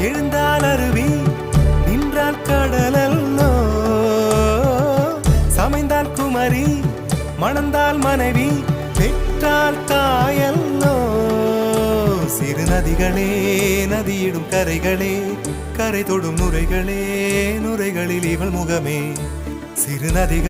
எழுந்தால் அருவி நின்றால் கடலல்லோ சமைந்தால் குமரி மணந்தால் மனைவி பெற்றால் தாயல்லோ சிறு நதிகளே நதியிடும் கரைகளே கரை தொடும் நுரைகளே நுரைகளில் இவள் முகமே சிறு நதிகள்